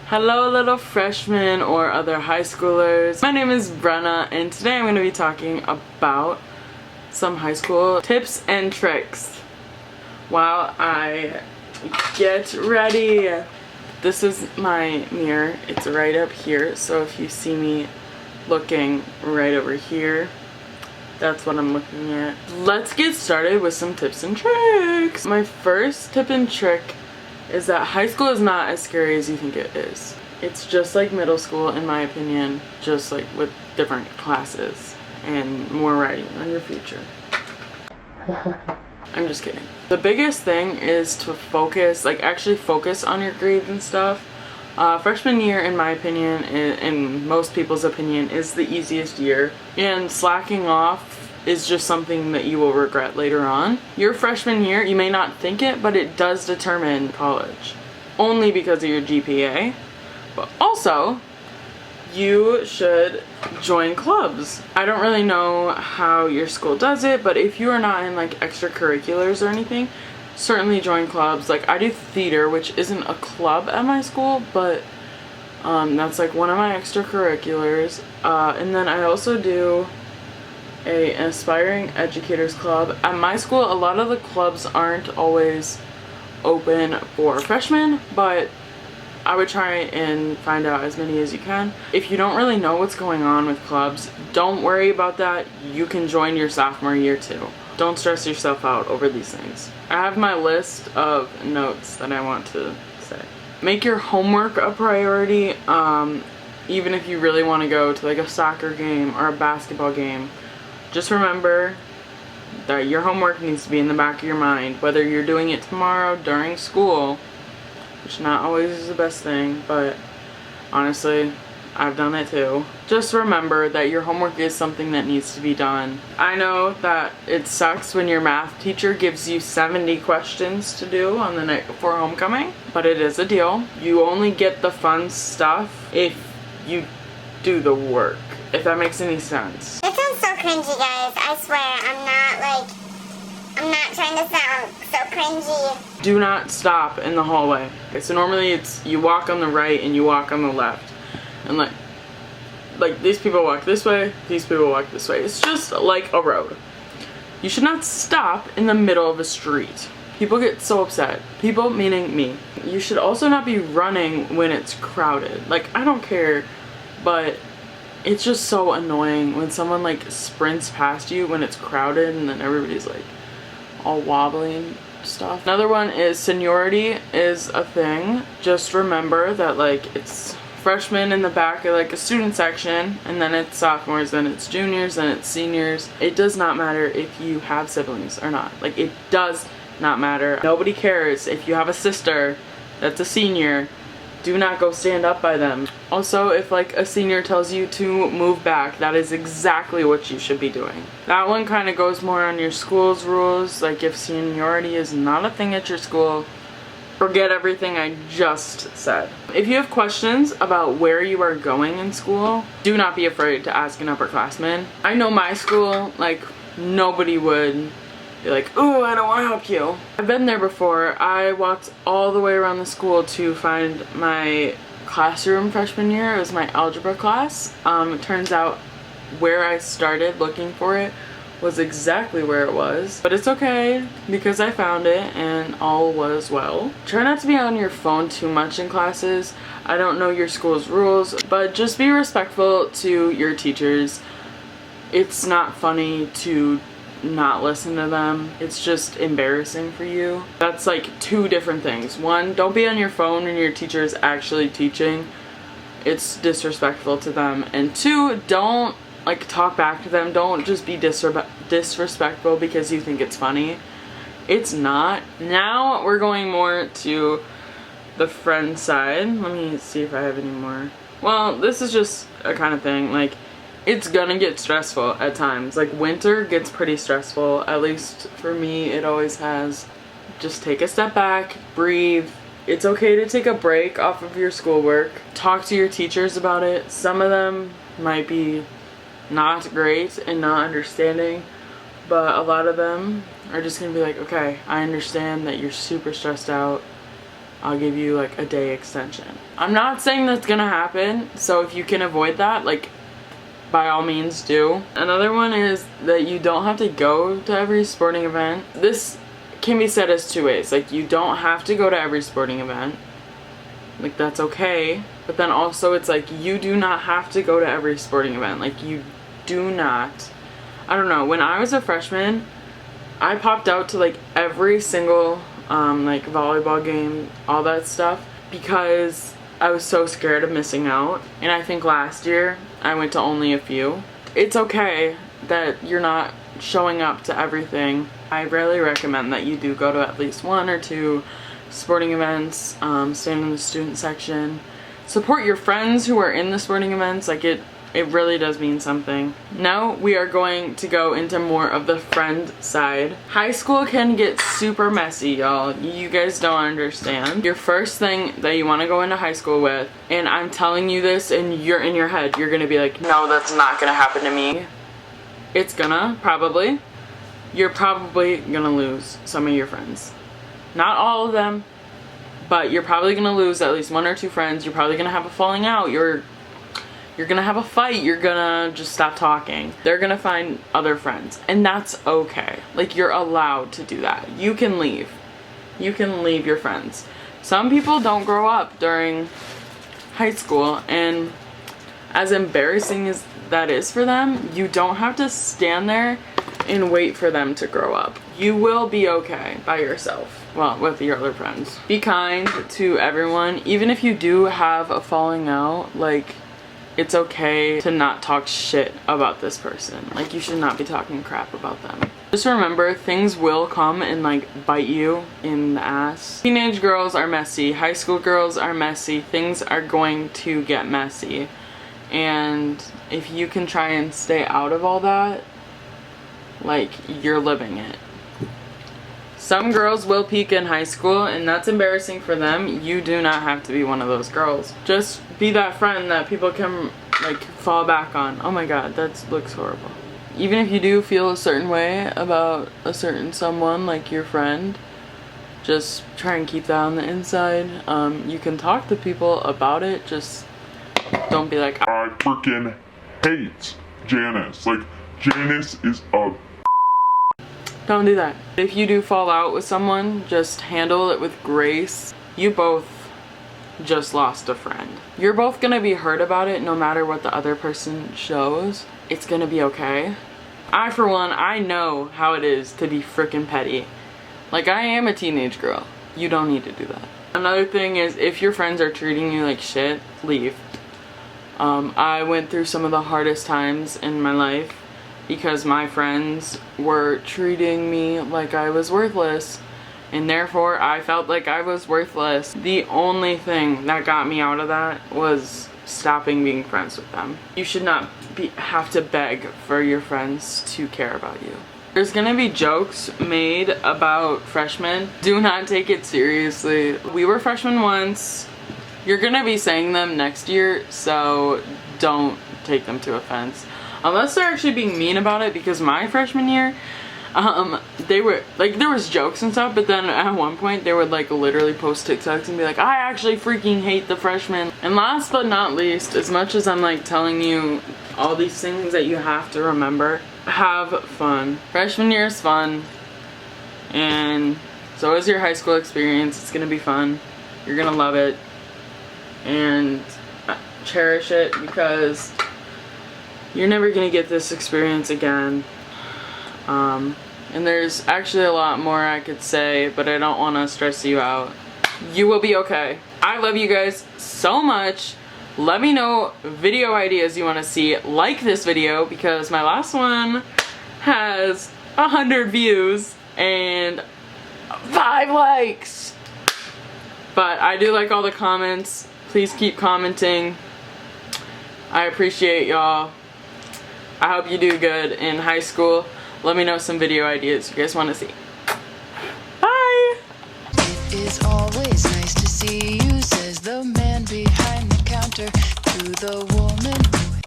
Hello little freshmen or other high schoolers. My name is Brenna and today I'm going to be talking about some high school tips and tricks while I get ready. This is my mirror. It's right up here, so if you see me looking right over here, that's what I'm looking at. Let's get started with some tips and tricks. My first tip and trick is that high school is not as scary as you think it is. It's just like middle school in my opinion, just like with different classes and more writing on your future. I'm just kidding. The biggest thing is to focus, like actually focus on your grades and stuff. Freshman year, in my opinion, in most people's opinion, is the easiest year, and slacking off is just something that you will regret later on. Your freshman year, you may not think it, but it does determine college, only because of your GPA, but also you should join clubs. I don't really know how your school does it, but if you are not in like extracurriculars or anything, certainly join clubs. Like I do theater, which isn't a club at my school, but that's like one of my extracurriculars. And then I also do an aspiring educators club. At my school, a lot of the clubs aren't always open for freshmen, but I would try and find out as many as you can. If you don't really know what's going on with clubs, don't worry about that. You can join your sophomore year too. Don't stress yourself out over these things. I have my list of notes that I want to say. Make your homework a priority, even if you really want to go to like a soccer game or a basketball game. Just remember that your homework needs to be in the back of your mind, whether you're doing it tomorrow during school, which not always is the best thing, but honestly, I've done it too. Just remember that your homework is something that needs to be done. I know that it sucks when your math teacher gives you 70 questions to do on the night before homecoming, but it is a deal. You only get the fun stuff if you do the work, if that makes any sense. It sounds so cringy, guys. I swear, I'm not trying to sound so cringy. Do not stop in the hallway. Okay, so normally it's you walk on the right and you walk on the left. And like these people walk this way, these people walk this way. It's just like a road. You should not stop in the middle of a street. People get so upset. People meaning me. You should also not be running when it's crowded. Like, I don't care, but it's just so annoying when someone like sprints past you when it's crowded and then everybody's like all wobbly and stuff. Another one is seniority is a thing. Just remember that like it's freshmen in the back of like a student section, and then it's sophomores, then it's juniors, then it's seniors. It does not matter if you have siblings or not. Like, it does not matter. Nobody cares if you have a sister that's a senior. Do not go stand up by them. Also, if like a senior tells you to move back, that is exactly what you should be doing. That one kind of goes more on your school's rules. Like, if seniority is not a thing at your school, forget everything I just said. If you have questions about where you are going in school, do not be afraid to ask an upperclassman. I know my school, like, nobody would be like, "Ooh, I don't want to help you." I've been there before. I walked all the way around the school to find my classroom freshman year. It was my algebra class. It turns out where I started looking for it was exactly where it was, but it's okay because I found it and all was well. Try not to be on your phone too much in classes. I don't know your school's rules, but just be respectful to your teachers. It's not funny to not listen to them. It's just embarrassing for you. That's like two different things. One, don't be on your phone when your teacher is actually teaching. It's disrespectful to them. And two, don't like talk back to them. Don't just be disrespectful because you think it's funny. It's not. Now we're going more to the friend side. Let me see if I have any more. Well, this is just a kind of thing, like, it's gonna get stressful at times. Like, winter gets pretty stressful. At least for me, it always has. Just take a step back, breathe. It's okay to take a break off of your schoolwork. Talk to your teachers about it. Some of them might be not great and not understanding, but a lot of them are just gonna be like, okay, I understand that you're super stressed out. I'll give you like a day extension. I'm not saying that's gonna happen, so if you can avoid that, like, by all means do. Another one is that you don't have to go to every sporting event. This can be said as two ways. Like, you don't have to go to every sporting event. Like, that's okay. But then also it's like, you do not have to go to every sporting event. Like, you do not. I don't know, when I was a freshman, I popped out to like every single like volleyball game, all that stuff, because I was so scared of missing out. And I think last year I went to only a few. It's okay that you're not showing up to everything. I really recommend that you do go to at least 1 or 2 sporting events, stand in the student section, support your friends who are in the sporting events. Like, it really does mean something. Now we are going to go into more of the friend side. High school can get super messy, y'all. You guys don't understand. Your first thing that you want to go into high school with, and I'm telling you this and you're in your head, you're gonna be like, no, that's not gonna happen to me. It's gonna, probably. You're probably gonna lose some of your friends. Not all of them, but you're probably gonna lose at least 1 or 2 friends. You're probably gonna have a falling out. You're gonna have a fight. You're gonna just stop talking. They're gonna find other friends, and that's okay. Like, you're allowed to do that. You can leave. You can leave your friends. Some people don't grow up during high school, and as embarrassing as that is for them, you don't have to stand there and wait for them to grow up. You will be okay by yourself. Well, with your other friends. Be kind to everyone. Even if you do have a falling out, like, it's okay to not talk shit about this person. Like, you should not be talking crap about them. Just remember, things will come and like bite you in the ass. Teenage girls are messy. High school girls are messy. Things are going to get messy. And if you can try and stay out of all that, like, you're living it. Some girls will peak in high school, and that's embarrassing for them. You do not have to be one of those girls. Just be that friend that people can like fall back on. Oh my god, that looks horrible. Even if you do feel a certain way about a certain someone, like your friend, just try and keep that on the inside. You can talk to people about it, just don't be like, I freaking hate Janice. Like, Janice is a... Don't do that. If you do fall out with someone, just handle it with grace. You both just lost a friend. You're both gonna be hurt about it no matter what the other person shows. It's gonna be okay. I, for one, I know how it is to be freaking petty. Like, I am a teenage girl. You don't need to do that. Another thing is, if your friends are treating you like shit, leave. I went through some of the hardest times in my life because my friends were treating me like I was worthless, and therefore I felt like I was worthless. The only thing that got me out of that was stopping being friends with them. You should not have to beg for your friends to care about you. There's gonna be jokes made about freshmen. Do not take it seriously. We were freshmen once. You're gonna be saying them next year, so don't take them to offense. Unless they're actually being mean about it, because my freshman year, they were, like, there was jokes and stuff, but then at one point they would like literally post TikToks and be like, I actually freaking hate the freshmen. And last but not least, as much as I'm like telling you all these things that you have to remember, have fun. Freshman year is fun, and so is your high school experience. It's gonna be fun. You're gonna love it, and cherish it, because you're never gonna get this experience again. And there's actually a lot more I could say, but I don't want to stress you out. You will be okay. I love you guys so much. Let me know video ideas you want to see. Like this video, because my last one has 100 views and 5 likes. But I do like all the comments. Please keep commenting. I appreciate y'all. I hope you do good in high school. Let me know some video ideas you guys want to see. Bye! It is always nice to see you, says the man behind the counter to the woman.